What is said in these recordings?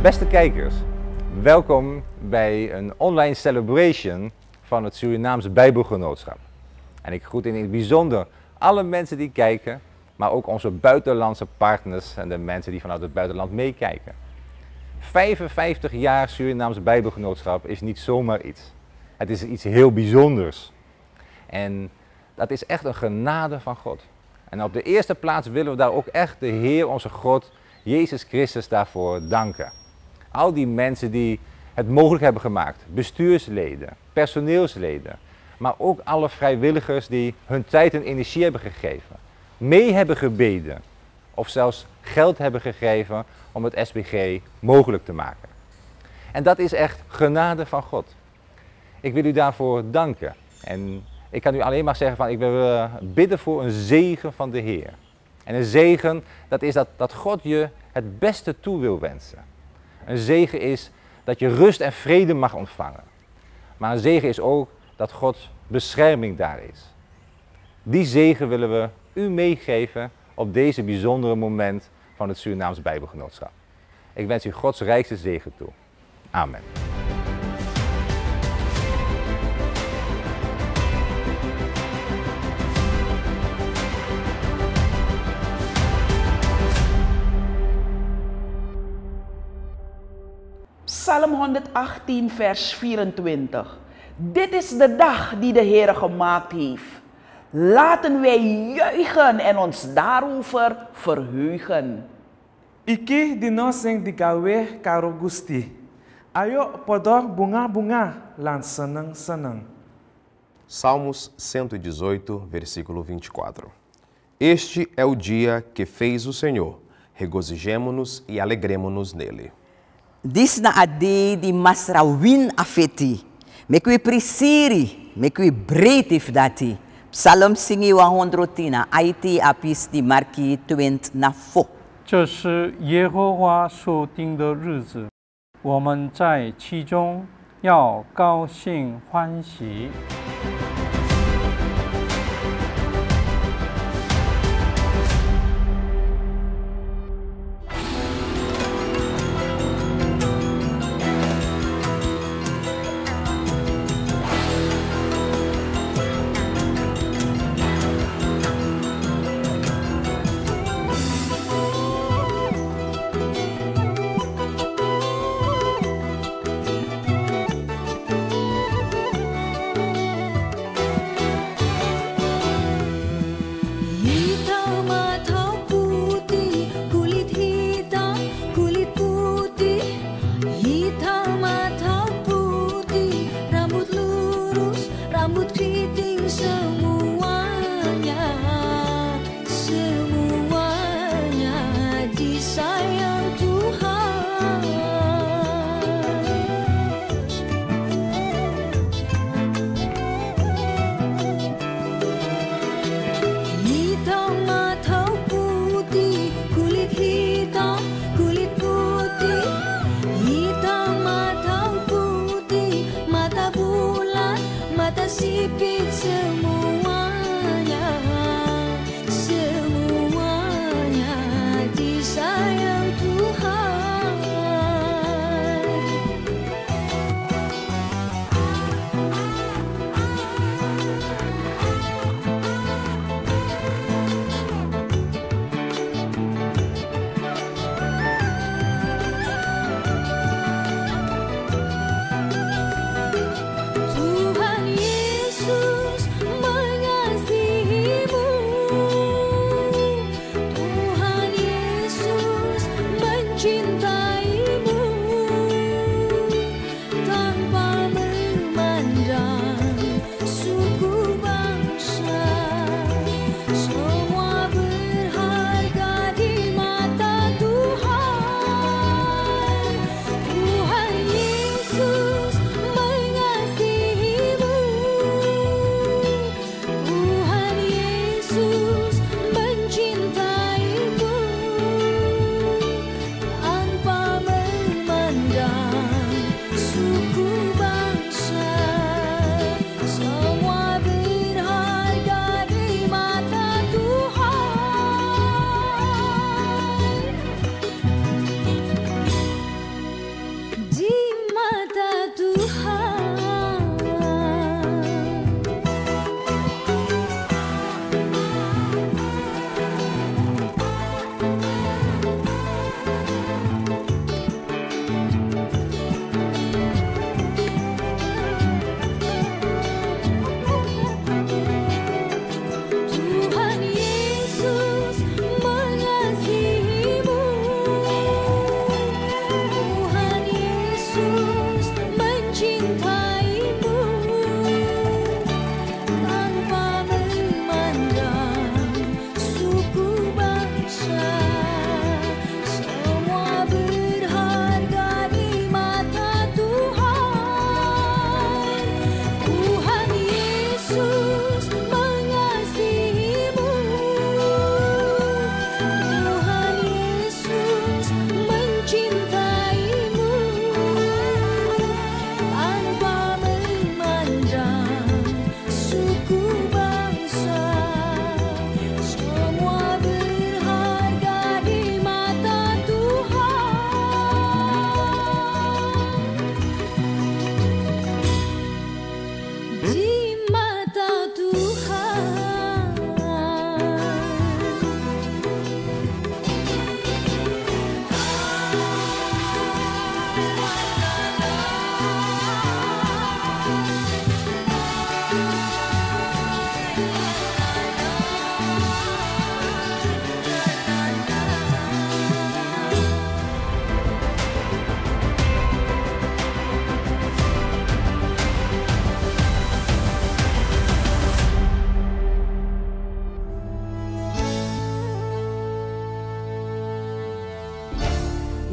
Beste kijkers, welkom bij een online celebration van het Surinaams Bijbelgenootschap. En ik groet in het bijzonder alle mensen die kijken, maar ook onze buitenlandse partners en de mensen die vanuit het buitenland meekijken. 55 jaar Surinaams Bijbelgenootschap is niet zomaar iets. Het is iets heel bijzonders. En dat is echt een genade van God. En op de eerste plaats willen we daar ook echt de Heer, onze God, Jezus Christus, daarvoor danken. Al die mensen die het mogelijk hebben gemaakt, bestuursleden, personeelsleden, maar ook alle vrijwilligers die hun tijd en energie hebben gegeven, mee hebben gebeden of zelfs geld hebben gegeven om het SBG mogelijk te maken. En dat is echt genade van God. Ik wil u daarvoor danken. En ik kan u alleen maar zeggen van ik wil bidden voor een zegen van de Heer. En een zegen, dat is dat God je het beste toe wil wensen. Een zegen is dat je rust en vrede mag ontvangen. Maar een zegen is ook dat Gods bescherming daar is. Die zegen willen we u meegeven op deze bijzondere moment van het Surinaams Bijbelgenootschap. Ik wens u Gods rijkste zegen toe. Amen. Psalm 118, vers 24. Dit is de dag die de Heer gemaakt heeft. Laten wij juichen en ons daarover verheugen. Iki dino sing digawe karo Gusti. Ayo podo bunga-bunga lan seneng-seneng. Salmos 118, versículo 24. Este é o dia que fez o Senhor. Regozijemo-nos e alegremo-nos nele. Dis na a day di masrawin afeti. Mekwi prisiri, mekwi bretif dati. Psalm singi 110, IT apis di marki 20 na fo. 这是耶和华所定的日子，我们在其中要高兴欢喜。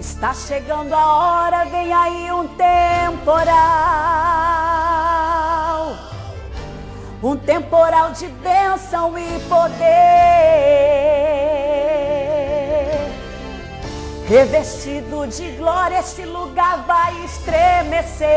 Está chegando a hora, vem aí um temporal. Um temporal de bênção e poder. Revestido de glória, esse lugar vai estremecer.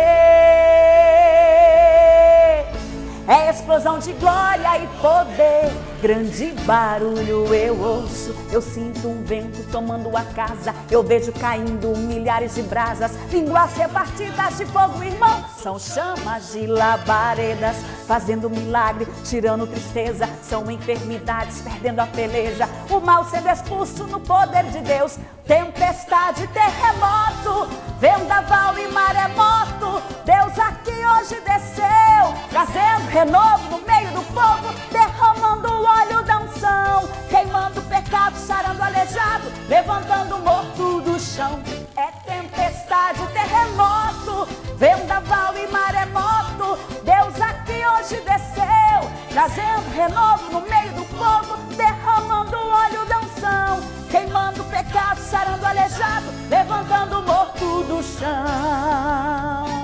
É explosão de glória e poder. Grande barulho eu ouço, eu sinto um vento tomando a casa. Eu vejo caindo milhares de brasas, línguas repartidas de fogo, irmão. São chamas de labaredas, fazendo milagre, tirando tristeza. São enfermidades, perdendo a peleja. O mal sendo expulso no poder de Deus. Tempestade, terremoto, vendaval e maremoto. Deus aqui hoje desceu, trazendo renovo no meio do povo, derramando o óleo da unção, queimando o pecado, sarando o aleijado, levantando o morto do chão. É tempestade, terremoto, vendaval e maremoto. Deus aqui hoje desceu, trazendo renovo no meio do povo, derramando o óleo da unção, queimando o pecado, sarando o aleijado, levantando o morto do chão.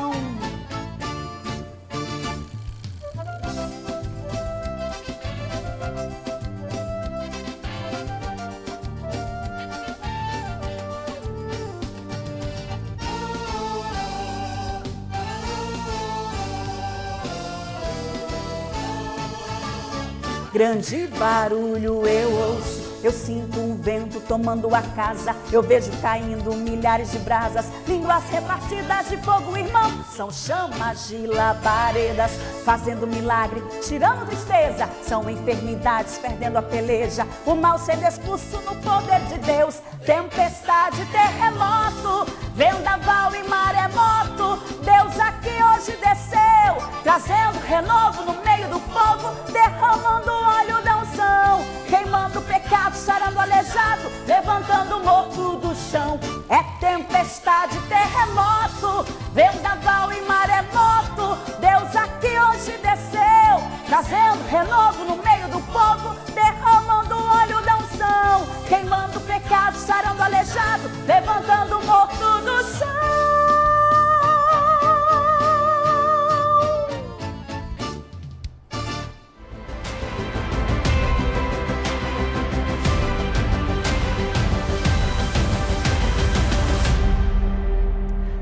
Grande barulho eu ouço, eu sinto um vento tomando a casa. Eu vejo caindo milhares de brasas, línguas repartidas de fogo, irmão. São chamas de labaredas, fazendo milagre, tirando tristeza. São enfermidades, perdendo a peleja. O mal sendo expulso no poder de Deus. Tempestade, terremoto, vendaval e maremoto. Deus aqui hoje desceu, trazendo renovo no meio do povo, derramando o óleo da unção, queimando o pecado, sarando o aleijado, levantando o morto do chão. É tempestade, terremoto, vendaval e maremoto. Deus aqui hoje desceu, trazendo renovo no meio do povo, derramando o óleo da unção, queimando o pecado, sarando o aleijado, levantando o morto do chão.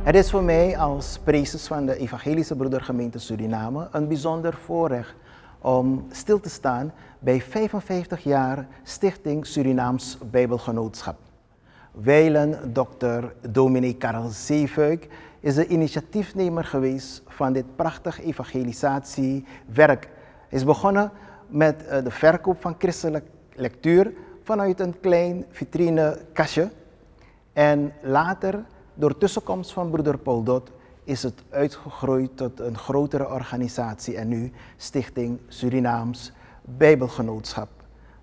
Het is voor mij als prezes van de Evangelische Broedergemeente Suriname een bijzonder voorrecht om stil te staan bij 55 jaar Stichting Surinaams Bijbelgenootschap. Wijlen Dr. Dominee Karel Zeefuik is de initiatiefnemer geweest van dit prachtig evangelisatiewerk. Hij is begonnen met de verkoop van christelijke lectuur vanuit een klein vitrinekastje en later, door tussenkomst van broeder Paul Dot, is het uitgegroeid tot een grotere organisatie en nu Stichting Surinaams Bijbelgenootschap.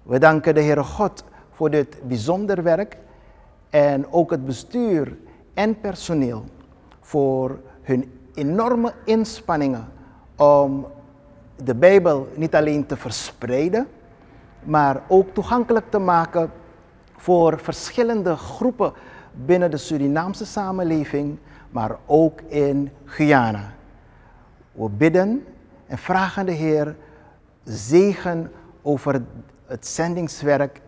We danken de Heere God voor dit bijzonder werk en ook het bestuur en personeel voor hun enorme inspanningen om de Bijbel niet alleen te verspreiden, maar ook toegankelijk te maken voor verschillende groepen binnen de Surinaamse samenleving, maar ook in Guyana. We bidden en vragen de Heer zegen over het zendingswerk.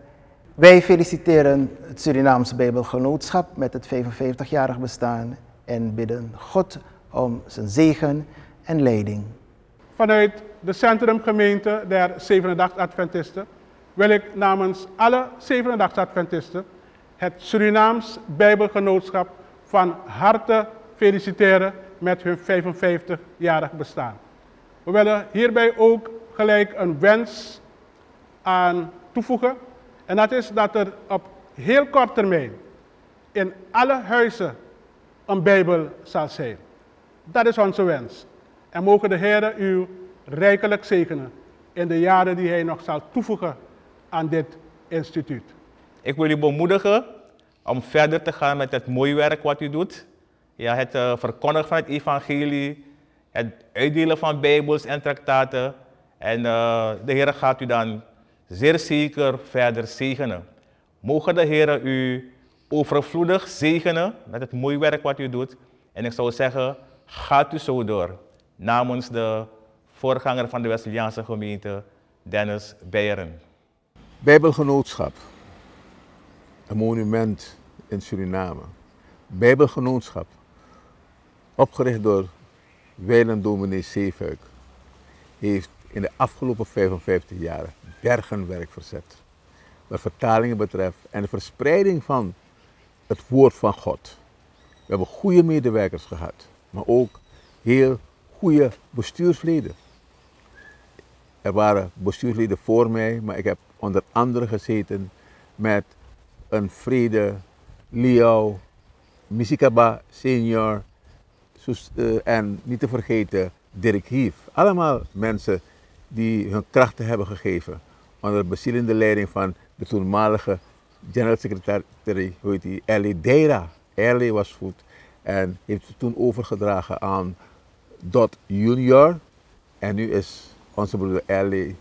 Wij feliciteren het Surinaams Bijbelgenootschap met het 55-jarig bestaan en bidden God om zijn zegen en leiding. Vanuit de Centrumgemeente der Zevende-dags Adventisten wil ik namens alle Zevende-dags Adventisten het Surinaams Bijbelgenootschap van harte feliciteren met hun 55-jarig bestaan. We willen hierbij ook gelijk een wens aan toevoegen. En dat is dat er op heel kort termijn in alle huizen een Bijbel zal zijn. Dat is onze wens. En mogen de Heer u rijkelijk zegenen in de jaren die Hij nog zal toevoegen aan dit instituut. Ik wil u bemoedigen om verder te gaan met het mooie werk wat u doet. Ja, het verkondigen van het evangelie, het uitdelen van bijbels en traktaten. En de Heer gaat u dan zeer zeker verder zegenen. Mogen de Heer u overvloedig zegenen met het mooie werk wat u doet. En ik zou zeggen, gaat u zo door. Namens de voorganger van de Wesleyaanse gemeente, Dennis Beieren. Bijbelgenootschap, een monument in Suriname. Bijbelgenootschap, opgericht door wijlen dominee Zeefuik, heeft in de afgelopen 55 jaar bergenwerk verzet. Wat vertalingen betreft en de verspreiding van het woord van God. We hebben goede medewerkers gehad, maar ook heel goede bestuursleden. Er waren bestuursleden voor mij, maar ik heb onder andere gezeten met een Vrede, Liao, Misikaba senior en niet te vergeten Dirk Hief. Allemaal mensen die hun krachten hebben gegeven onder de bezielende leiding van de toenmalige general secretary, hoe heet die, Ellie Deira. Ellie was goed en heeft het toen overgedragen aan Dot Junior. En nu is onze broeder Ellie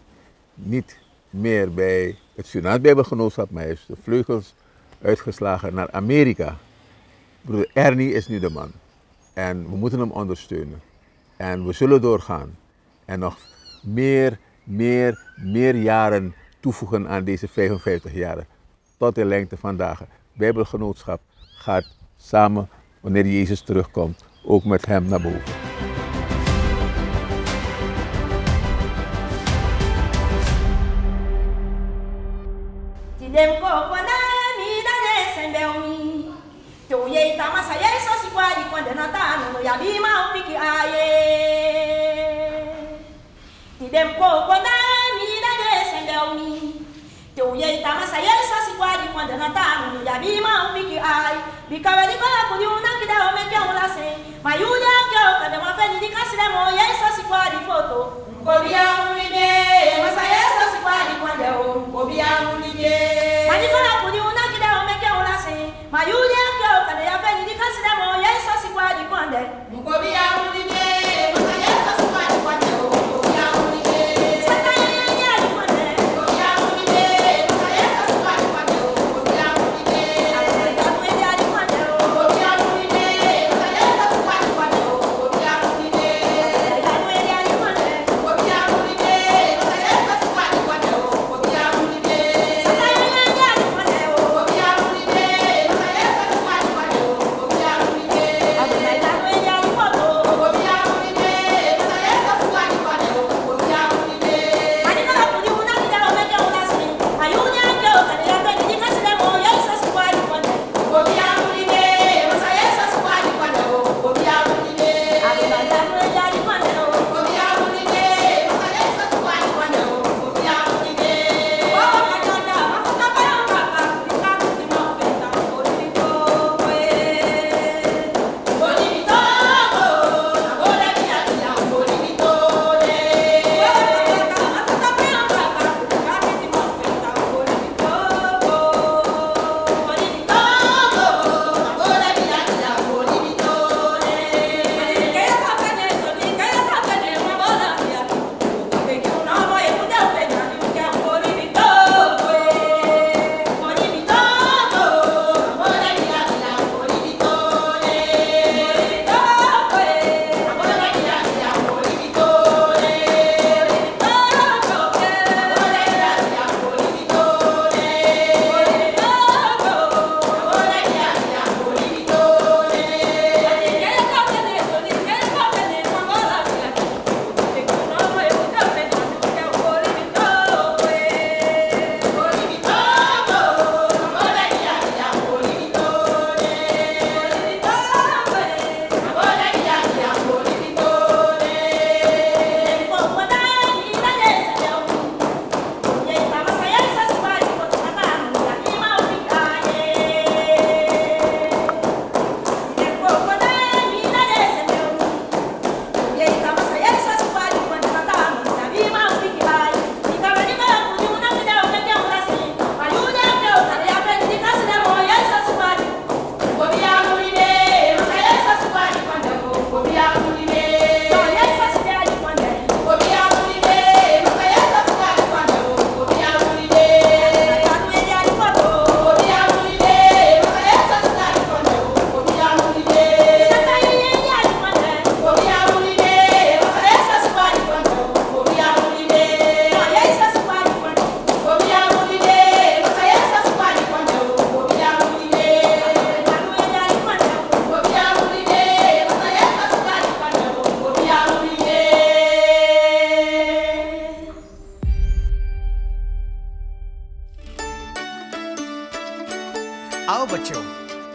niet meer bij het Surinaams Bijbelgenootschap, maar hij heeft de vleugels uitgeslagen naar Amerika. Broeder Ernie is nu de man en we moeten hem ondersteunen. En we zullen doorgaan en nog meer jaren toevoegen aan deze 55 jaren. Tot de lengte van dagen. Bijbelgenootschap gaat samen, wanneer Jezus terugkomt, ook met hem naar boven.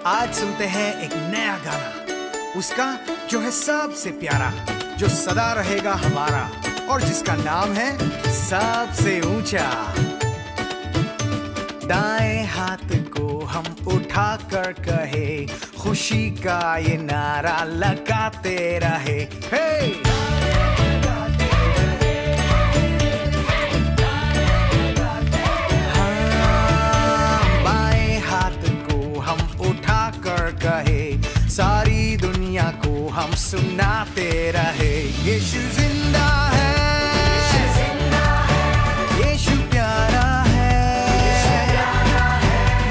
आज सुनते हैं एक नया गाना, उसका जो है सबसे प्यारा, जो सदा रहेगा हमारा और जिसका नाम है सबसे ऊंचा। दाएं हाथ को हम उठा कर कहे, खुशी का ये नारा लगाते रहे। हे! कहे सारी दुनिया को हम सुनाते रहे, यीशु जिंदा है, यीशु प्यारा है,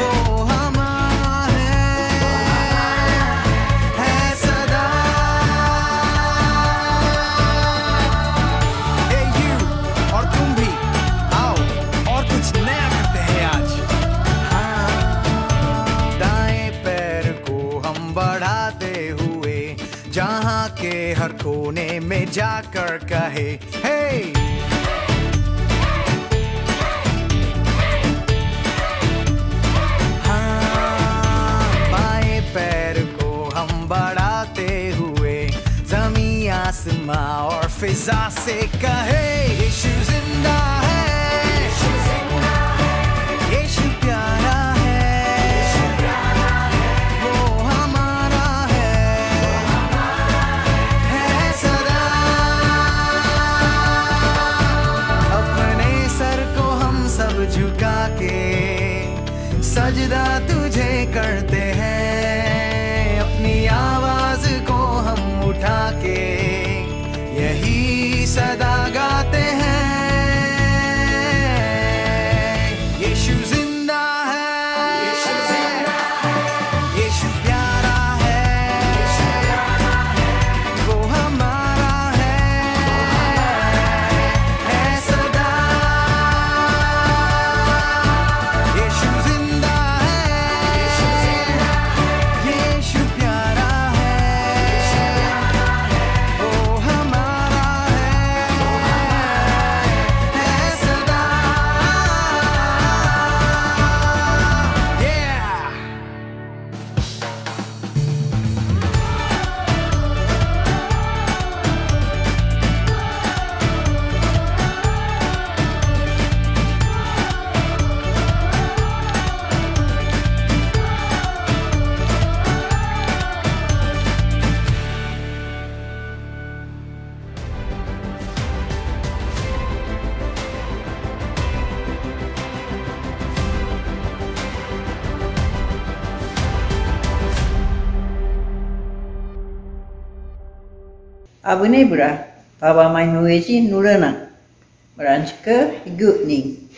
वो हमारा है सदा। हे यू और तुम भी आओ और कुछ नया करते हैं आज। बढ़ाते हुए जहां के हर कोने में जाकर कहे, हे! हाँ, बाएं पैर को हम बढ़ाते हुए ज़मीं आसमां और फिजा से कहे, यीशु जिंदा है, यीशु प्यारा है, झुका के सजदा तुझे करते हैं, अपनी आवाज को हम उठा के यही सदा गाते हैं, यीशु जिंदा है, यीशु प्यारा है, वो हमारा है सदा। Abune bra, baba mai nueji nurana, branchka gutning.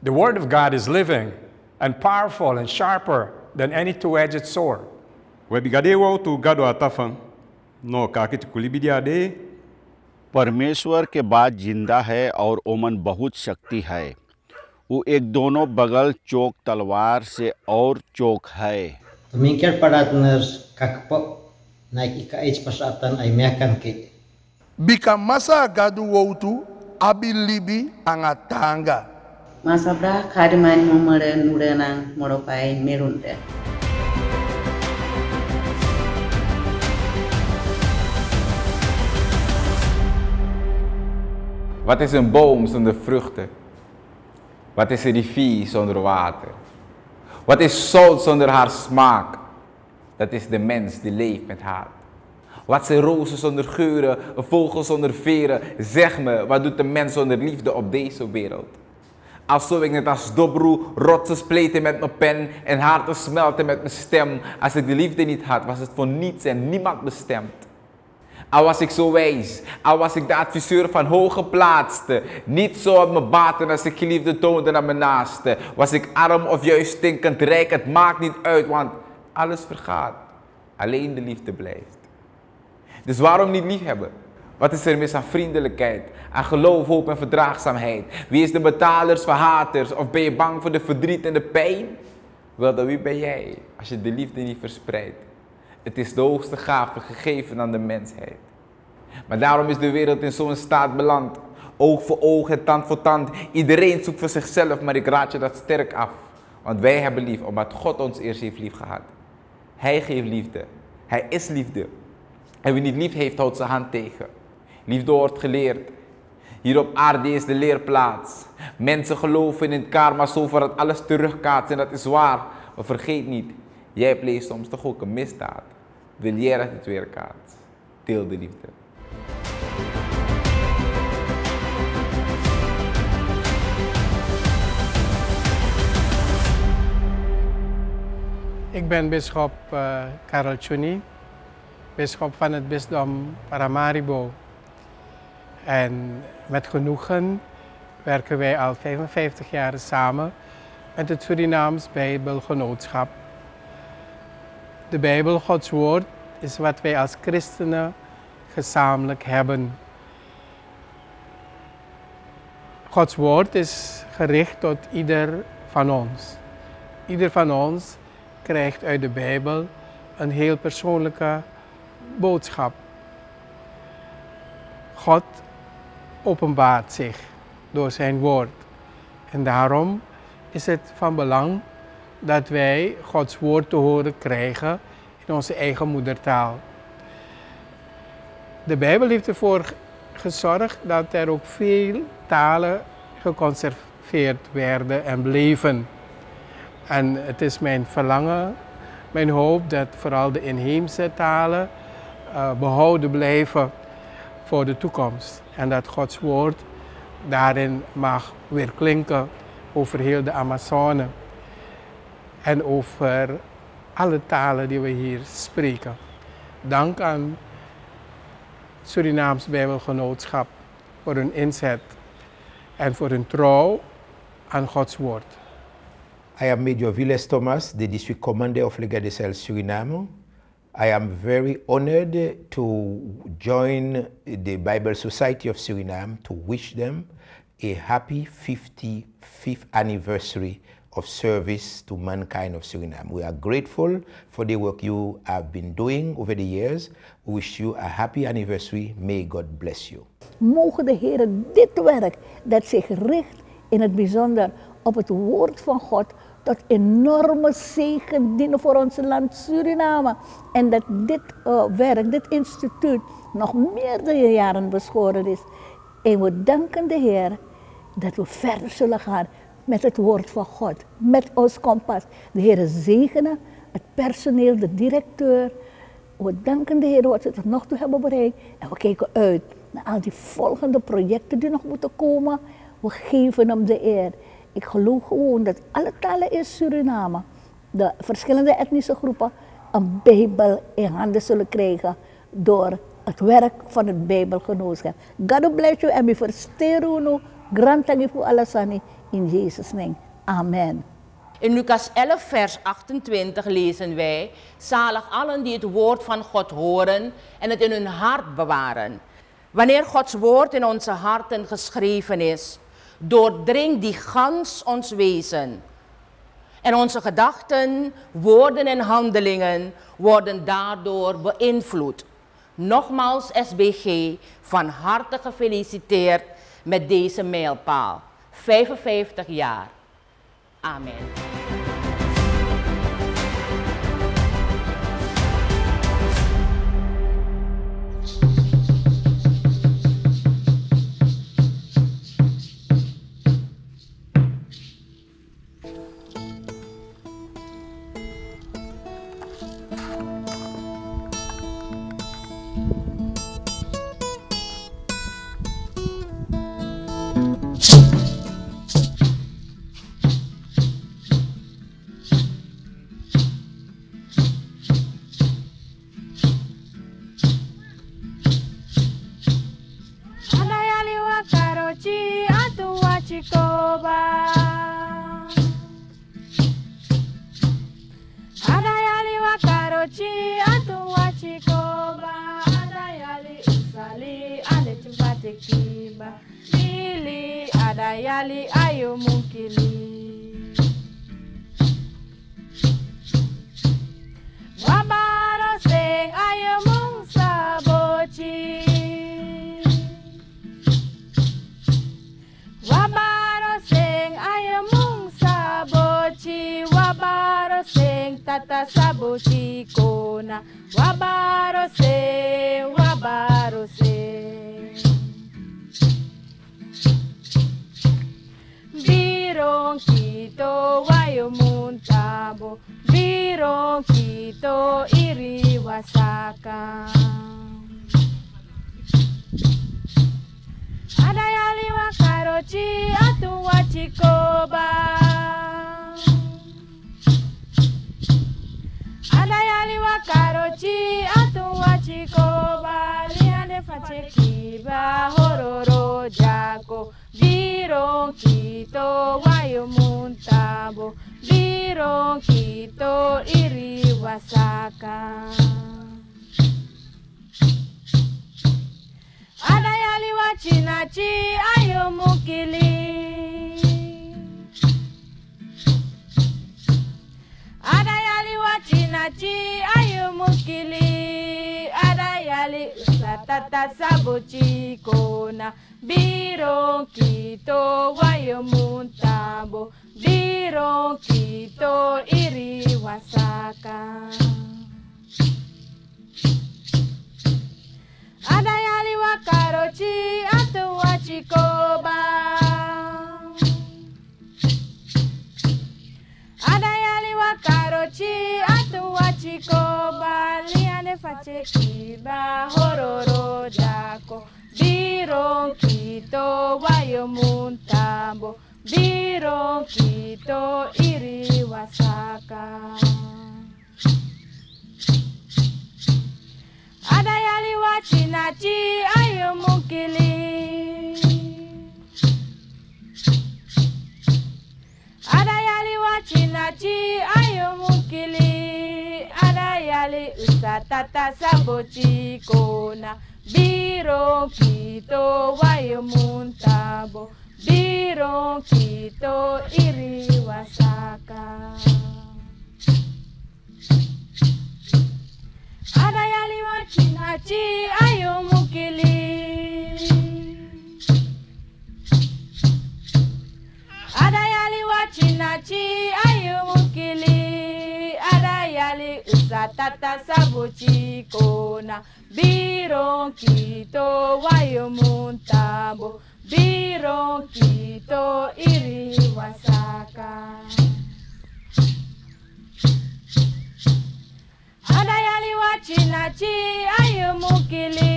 The Word of God is living and powerful and sharper than any two-edged sword. Webigade wo tu gado atafan, no kakit kulibidiade. परमेश्वर के बाद जिंदा है और ओमन बहुत शक्ति है, वो एक दोनों बगल चोक तलवार से और चोक है। Tumingkir paratners kakpo. Naik ika age pasatan ay mekan ke. Bika masa gadu woutu abilibi angatanga. Masa bra kadiman mumaren murenang moropai merunde. Wat is een boom zonder vruchten? Wat is een rivier zonder water? Wat is zout zonder haar smaak? Dat is de mens die leeft met haat. Wat zijn rozen zonder geuren, een vogel zonder veren? Zeg me, wat doet de mens zonder liefde op deze wereld? Als zou ik net als Dobroe rotsen spleten met mijn pen en harten smelten met mijn stem. Als ik de liefde niet had, was het voor niets en niemand bestemd. Al was ik zo wijs, al was ik de adviseur van hooggeplaatste. Niet zo op mijn baten als ik geliefde toonde naar mijn naaste. Was ik arm of juist stinkend rijk, het maakt niet uit, want alles vergaat. Alleen de liefde blijft. Dus waarom niet liefhebben? Wat is er mis aan vriendelijkheid, aan geloof, hoop en verdraagzaamheid? Wie is de betalers van haters? Of ben je bang voor de verdriet en de pijn? Wel, dan wie ben jij als je de liefde niet verspreidt? Het is de hoogste gave gegeven aan de mensheid. Maar daarom is de wereld in zo'n staat beland. Oog voor oog en tand voor tand. Iedereen zoekt voor zichzelf, maar ik raad je dat sterk af. Want wij hebben lief omdat God ons eerst heeft lief gehad. Hij geeft liefde. Hij is liefde. En wie niet lief heeft, houdt zijn hand tegen. Liefde wordt geleerd. Hier op aarde is de leerplaats. Mensen geloven in het karma zover dat alles terugkaatst. En dat is waar. Maar vergeet niet, jij pleegt soms toch ook een misdaad. Wil jij dat het weer kaatst? Deel de liefde. Ik ben bisschop Karel Tjuni, bisschop van het bisdom Paramaribo. En met genoegen werken wij al 55 jaar samen met het Surinaams Bijbelgenootschap. De Bijbel, Gods woord, is wat wij als christenen gezamenlijk hebben. Gods woord is gericht tot ieder van ons. Ieder van ons krijgt uit de Bijbel een heel persoonlijke boodschap. God openbaart zich door zijn woord. En daarom is het van belang dat wij Gods woord te horen krijgen in onze eigen moedertaal. De Bijbel heeft ervoor gezorgd dat er ook veel talen geconserveerd werden en bleven. En het is mijn verlangen, mijn hoop dat vooral de inheemse talen behouden blijven voor de toekomst. En dat Gods woord daarin mag weer klinken over heel de Amazone. En over alle talen die we hier spreken. Dank aan Surinaams Bijbelgenootschap voor hun inzet en voor hun trouw aan Gods woord. I am Major Viles Thomas, the District Commander of Lega de Sahel Suriname. I am very honored to join the Bible Society of Suriname to wish them a happy 55th anniversary of service to mankind of Suriname. We are grateful for the work you have been doing over the years. We wish you a happy anniversary. May God bless you. Mogen de Heer dit werk dat zich richt in het bijzonder op het woord van God tot enorme zegen dienen voor ons land Suriname. En dat dit werk, dit instituut, nog meerdere jaren beschoren is. En we danken de Heer dat we verder zullen gaan met het woord van God, met ons kompas. De Heer zegenen, het personeel, de directeur. We danken de Heer wat we tot nog toe hebben bereikt. En we kijken uit naar al die volgende projecten die nog moeten komen. We geven hem de eer. Ik geloof gewoon dat alle talen in Suriname, de verschillende etnische groepen, een Bijbel in handen zullen krijgen door het werk van het Bijbelgenootschap. God bless you en we versteren grand tangi voor Alasani in Jezus' naam. Amen. In Lucas 11 vers 28 lezen wij: zalig allen die het woord van God horen en het in hun hart bewaren. Wanneer Gods woord in onze harten geschreven is, doordringt die gans ons wezen. En onze gedachten, woorden en handelingen worden daardoor beïnvloed. Nogmaals SBG, van harte gefeliciteerd met deze mijlpaal. 55 jaar. Amen. Adayali ayo mungkili Wabaro sing ayo mung sabochi Wabaro sing ayo mung sabochi tata sabuchi kona. Wabarose, wabarose. Biron kito wayo muntabo. Biron kito iri wasaka. Adayali wakarochi atu wachikoba. Adayali wakarochi atu wachikoba. Liane fachekiba hororo jako. Biron kito wayo muntabo. Biron kito iri wasaka. Adayali wachinachi ayo mukili. Adayali wachinachi ayo mukili. Adayali usatata sabuchi kona. Biron kito wayo muntabo. Biron kito iri wasaka. Adayali wakarochi atu wachikoba. Adayali wakarochi atu wachikoba. Liane fachekiba hororo jako. Biron kito wayo muntabo. Biron kito iri wasaka. Adayali wachinachi ayo mukili. Adayali wachinachi ayo mukili. Adayali usatata sabuchi kona. Biron kito wayo muntabo. Biron kito iri wasaka. Adayali wachinachi ayo mukili. Adayali wachinachi ayo mukili. Adayali usatata sabuchi kona. Biron kito wayo muntabo. Biron kito iri wasaka. Adayali wachinachi ayo mukili.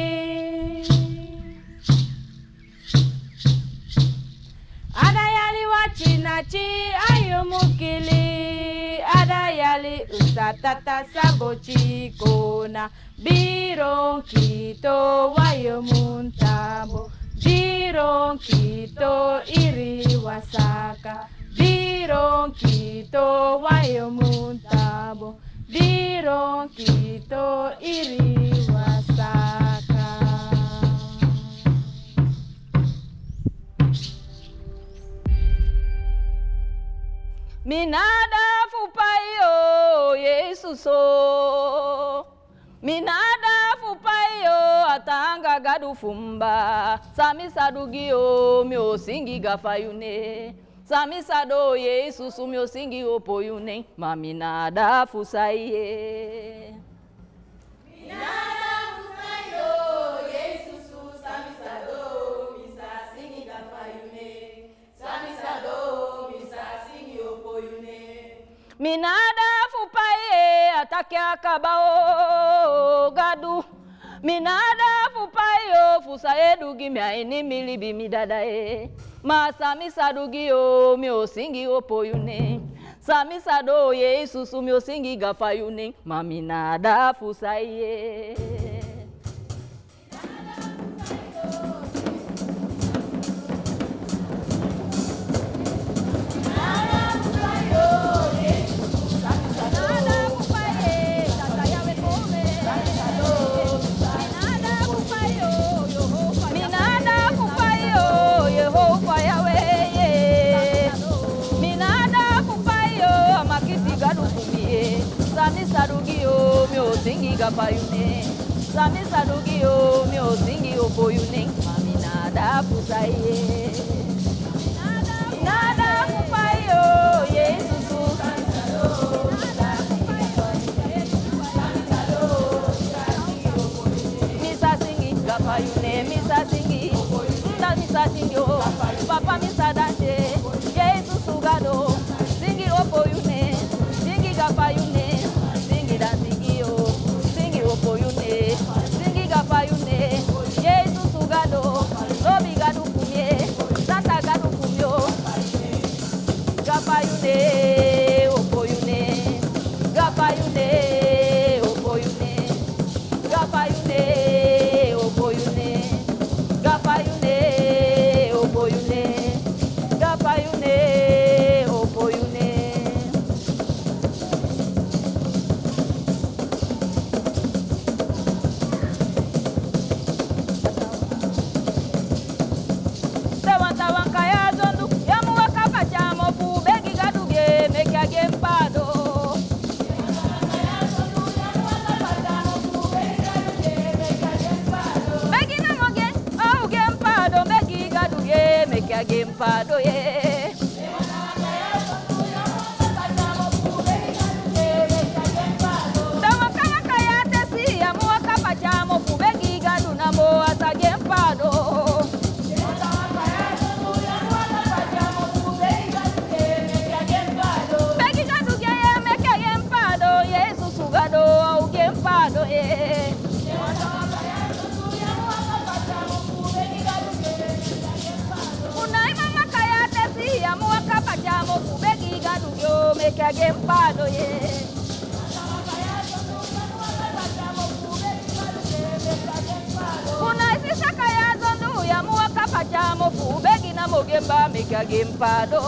Adayali wachinachi ayo mukili. Adayali usatata sabuchi kona. Biron kito wayo muntabo. Biron kito iri wasaka. Biron kito wayo muntabo. Biron kito iri wasaka. Minada fupayo Yesuso. Minada fupayo atanga gadu fumba. Sami sadugio mio singi gafayune. Sami sado Yesusu mio singi opoyune. Maminada fusaye. Minada fusayo Yesusu sami sado misa singi gafayune. Sami sado misa singi opoyune. Minada fupaye atake akabao gadu. Minada fupayo fusaye dugi mia ini milibi midadae. Masami sadugi o mi osingi opoyune. Sami sado Yesusu mi osingi gafayune. Maminada fusaye. Sami sadugio mi osingi gafayune. Sami sadugio mi osingi opoyune. Maminada fusaye. Nada fupayo Yesusu. agempado ye. Una isi sakaya zondu ya muaka pachamo fu begina mogemba make agempado.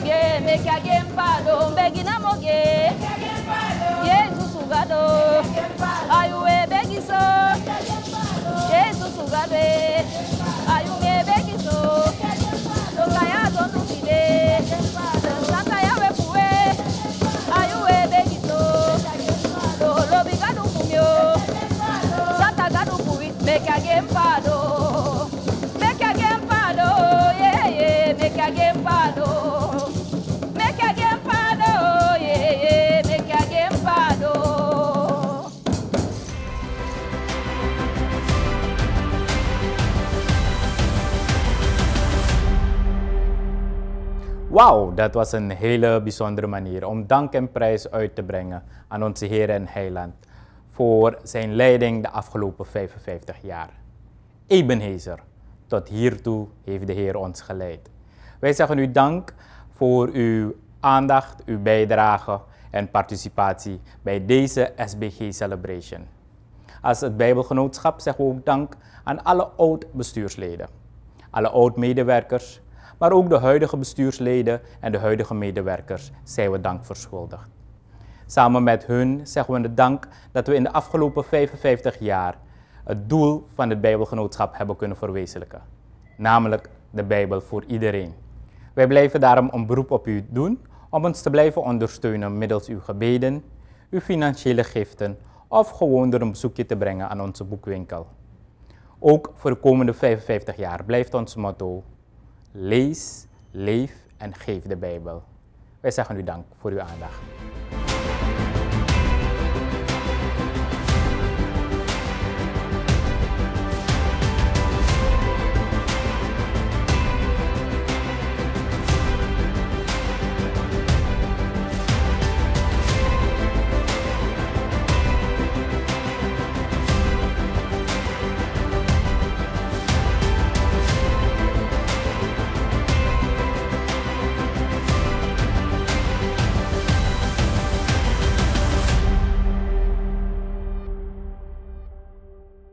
Ge make agempado begina moge. Jesus sugado. Ayuwe begiso. Jesus sugado. Ayuwe begiso. Lokaya zondu fide. Santa ya wepuwe. Ayuwe begiso. Lo bigadu fumio. Santa gadu fuwi. Make agempado. Make agempado. Yeah, yeah. Make agempado. Make agempado. Yeah, yeah. Make agempado. Wauw, dat was een hele bijzondere manier om dank en prijs uit te brengen aan onze Heer en Heiland voor zijn leiding de afgelopen 55 jaar. Ebenezer, tot hiertoe heeft de Heer ons geleid. Wij zeggen u dank voor uw aandacht, uw bijdrage en participatie bij deze SBG Celebration. Als het Bijbelgenootschap zeggen we ook dank aan alle oud-bestuursleden, alle oud-medewerkers, maar ook de huidige bestuursleden en de huidige medewerkers zijn we dank verschuldigd. Samen met hun zeggen we de dank dat we in de afgelopen 55 jaar het doel van het Bijbelgenootschap hebben kunnen verwezenlijken. Namelijk de Bijbel voor iedereen. Wij blijven daarom een beroep op u doen om ons te blijven ondersteunen middels uw gebeden, uw financiële giften of gewoon door een bezoekje te brengen aan onze boekwinkel. Ook voor de komende 55 jaar blijft ons motto: lees, leef en geef de Bijbel. Wij zeggen u dank voor uw aandacht.